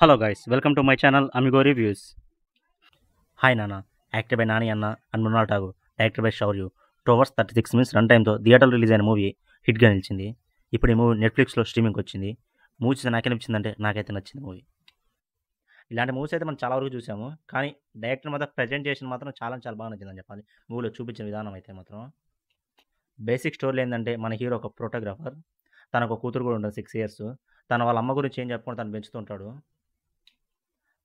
Hello guys welcome to my channel amigo reviews. Hi Nanna. Actor by Nani అన్న and Mrunal Thakur, director by Shouryuv. 2 hours 36 minutes run టైమ్తో థియేటర్లో release అయిన movie హిట్గా నిలిచింది. ఇప్పుడు ఈ మూవీ నెట్ఫ్లిక్స్లో స్ట్రీమింగ్కి వచ్చింది. మూవీ చూసి నాకేమనిపించిందంటే నాకైతే నచ్చింది మూవీ. ఇలాంటి మూవీస్ అయితే మనం చాలా వరకు చూసాము, కానీ డైరెక్టర్ మాత్రం ప్రజెంటేషన్ మాత్రం చాలా చాలా బాగా నచ్చిందని చెప్పాలి. మూవీలో చూపించిన విధానం అయితే మాత్రం బేసిక్ స్టోరీ ఏంటంటే మన హీరో ఒక ఫోటోగ్రాఫర్, తనకు కూతురు కూడా ఉంటుంది 6 years. తన వాళ్ళ అమ్మ గురించి ఏం చెప్పకుండా తను పెంచుతుంటాడు.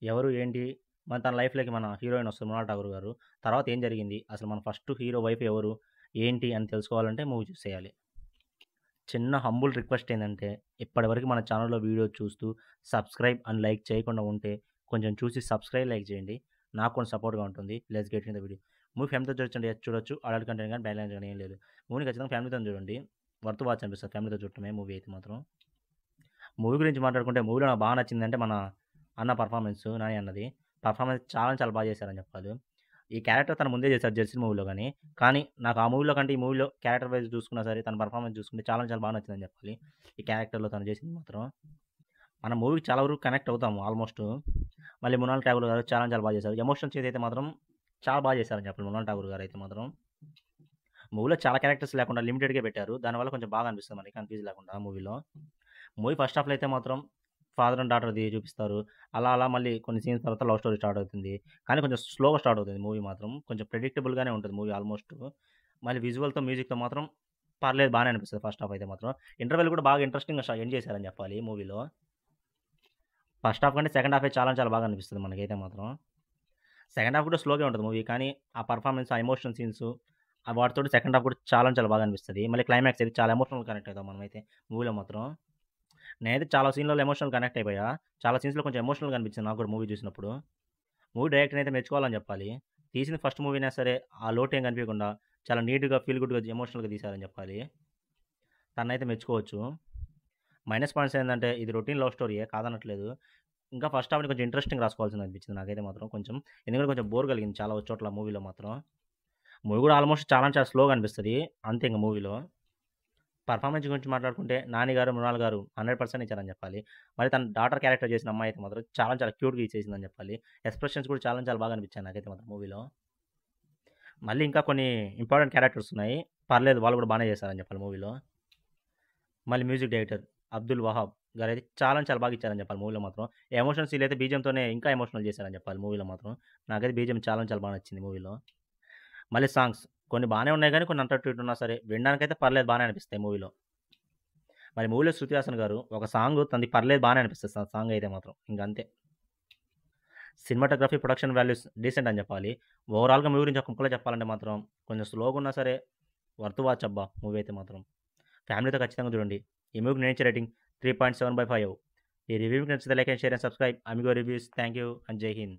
ఎవరు ఏంటి మన తన లైఫ్లోకి మన హీరోయిన్ వస్తుంది మృణాల్ ఠాగూర్ గారు. తర్వాత ఏం జరిగింది, అసలు మన ఫస్ట్ హీరో వైఫ్ ఎవరు ఏంటి అని తెలుసుకోవాలంటే మూవీ చూసేయాలి. చిన్న హంబుల్ రిక్వెస్ట్ ఏంటంటే ఇప్పటివరకు మన ఛానల్లో వీడియో చూస్తూ సబ్స్క్రైబ్ అండ్ లైక్ చేయకుండా ఉంటే కొంచెం చూసి సబ్స్క్రైబ్ లైక్ చేయండి, నాకు కొంచెం సపోర్ట్గా ఉంటుంది. Let's get in the video. Movie ఫ్యామిలీతో చూడొచ్చు, అడల్ట్ కంటెంట్ కానీ బ్యాలెన్స్ కానీ ఏం లేదు. మూవీని ఖచ్చితంగా ఫ్యామిలీతో చూడండి, వర్త్ వాచ్ అనిపిస్తుంది ఫ్యామిలీతో చూడటమే మూవీ అయితే మాత్రం. మూవీ గురించి మాట్లాడుకుంటే మూవీలో నాకు బాగా నచ్చిందంటే మన అన్న పర్ఫార్మెన్స్, నాని అన్నది పర్ఫార్మెన్స్ చాలా చాలా బాగా చేశారని చెప్పాలి. ఈ క్యారెక్టర్ తను ముందే చేశారు జెర్సీ మూవీలో, కానీ నాకు ఆ మూవీలో కంటే ఈ మూవీలో క్యారెక్టర్ వైజ్ చూసుకున్నా సరే తన పర్ఫార్మెన్స్ చూసుకుంటే చాలా చాలా బాగా నచ్చిందని చెప్పాలి. ఈ క్యారెక్టర్లో తను చేసింది మాత్రం మన మూవీకి చాలా వరకు కనెక్ట్ అవుతాము ఆల్మోస్ట్. మళ్ళీ మృణాల్ ఠాగూర్ గారు చాలా చాలా బాగా చేశారు. ఎమోషనల్ సీన్స్ అయితే మాత్రం చాలా బాగా చేశారని చెప్పాలి. మృణాల్ ఠాగూర్ గారు అయితే మాత్రం మూవీలో చాలా క్యారెక్టర్స్ లేకుండా లిమిటెడ్గా పెట్టారు, దానివల్ల కొంచెం బాగా అనిపిస్తుంది మనకి కన్ఫ్యూజ్ లేకుండా మూవీలో. మూవీ ఫస్ట్ హాఫ్లో అయితే మాత్రం ఫాదర్ అండ్ డాటర్ది చూపిస్తారు. అలా అలా మళ్ళీ కొన్ని సీన్స్ తర్వాత లవ్ స్టోరీ స్టార్ట్ అవుతుంది, కానీ కొంచెం స్లోగా స్టార్ట్ అవుతుంది మూవీ మాత్రం. కొంచెం ప్రెడిక్టబుల్గానే ఉంటుంది మూవీ ఆల్మోస్ట్. మళ్ళీ విజువల్తో మ్యూజిక్తో మాత్రం పర్లేదు, బాగానే అనిపిస్తుంది ఫస్ట్ హాఫ్ అయితే మాత్రం. ఇంటర్వెల్ కూడా బాగా ఇంట్రెస్టింగ్గా ఎండ్ చేశారని చెప్పాలి మూవీలో. ఫస్ట్ హాఫ్ కంటే సెకండ్ హాఫే చాలా చాలా బాగా అనిపిస్తుంది మనకైతే మాత్రం. సెకండ్ హాఫ్ కూడా స్లోగా ఉంటుంది మూవీ, కానీ ఆ పర్ఫార్మెన్స్, ఆ ఎమోషనల్ సీన్స్ వాటితో సెకండ్ హాఫ్ కూడా చాలా చాలా బాగా అనిపిస్తుంది. మళ్ళీ క్లైమాక్స్ అయితే చాలా ఎమోషనల్ కనెక్ట్ అవుతాం మనమైతే మూవీలో మాత్రం. నేనైతే చాలా సీన్లలో ఎమోషనల్ కనెక్ట్ అయిపోయా. చాలా సీన్స్లో కొంచెం ఎమోషనల్గా అనిపించింది నాకు కూడా మూవీ చూసినప్పుడు. మూవీ డైరెక్టర్ని అయితే మెచ్చుకోవాలని చెప్పాలి. తీసిన ఫస్ట్ మూవీనా సరే ఆ లోటు ఏం కనిపించకుండా చాలా నీట్గా ఫీల్ గుడ్గా ఎమోషనల్గా తీశారని చెప్పాలి. తనైతే మెచ్చుకోవచ్చు. మైనస్ పాయింట్స్ ఏంటంటే ఇది రొటీన్ లవ్ స్టోరీయే, కాదనట్లేదు. ఇంకా ఫస్ట్ హాఫ్ని కొంచెం ఇంట్రెస్టింగ్ రాసుకోవాల్సింది అనిపించింది నాకైతే మాత్రం కొంచెం. ఎందుకంటే కొంచెం బోర్ కలిగింది చాలా చోట్ల మూవీలో మాత్రం. మూవీ కూడా ఆల్మోస్ట్ చాలా చాలా స్లోగా అనిపిస్తుంది అంతే. ఇంకా మూవీలో పర్ఫార్మెన్స్ గురించి మాట్లాడుకుంటే నాని గారు, మృణాల్ గారు 100% ఇచ్చారని చెప్పాలి. మరి తన డాటర్ క్యారెక్టర్ చేసిన అమ్మాయి అయితే మాత్రం చాలా చాలా క్యూట్గా ఇచ్చేసిందని చెప్పాలి. ఎక్స్ప్రెషన్స్ కూడా చాలా చాలా బాగా అనిపించాయి నాకైతే మాత్రం మూవీలో. మళ్ళీ ఇంకా కొన్ని ఇంపార్టెంట్ క్యారెక్టర్స్ ఉన్నాయి, పర్లేదు వాళ్ళు కూడా బాగానే చేశారని చెప్పాలి మూవీలో. మళ్ళీ మ్యూజిక్ డైరెక్టర్ అబ్దుల్ వహాబ్ గారు అయితే చాలా చాలా బాగా ఇచ్చారని చెప్పాలి మూవీలో మాత్రం. ఎమోషనల్ సీన్ అయితే బీజంతోనే ఇంకా ఎమోషనల్ చేశారని చెప్పాలి మూవీలో మాత్రం. నాకైతే బీజం చాలా చాలా బాగా నచ్చింది మూవీలో. మళ్ళీ సాంగ్స్ కొన్ని బాగానే ఉన్నాయి, కానీ కొన్ని అంతటి ఉన్నా సరే వినడానికైతే పర్లేదు, బాగానే అనిపిస్తాయి మూవీలో. మరి మూవీలో శృతి హాసన్ గారు ఒక సాంగ్ తనది పర్లేదు, బాగానే అనిపిస్తుంది సాంగ్ అయితే మాత్రం. ఇంకంతే. సినిమాటోగ్రఫీ, ప్రొడక్షన్ వాల్యూస్ డీసెంట్ అని చెప్పాలి. ఓవరాల్గా మూవీ గురించి ఒక ముక్కలో చెప్పాలంటే మాత్రం కొంచెం స్లోగా ఉన్నా సరే వర్త్ వాచ్ అబ్బా మూవీ అయితే మాత్రం. ఫ్యామిలీతో ఖచ్చితంగా చూడండి. ఈ మూవీకి నేను ఇచ్చే రేటింగ్ 3.7/5. ఈ రివ్యూకి నచ్చితే like and share and subscribe. Amigo reviews. Thank you and జై హింద్.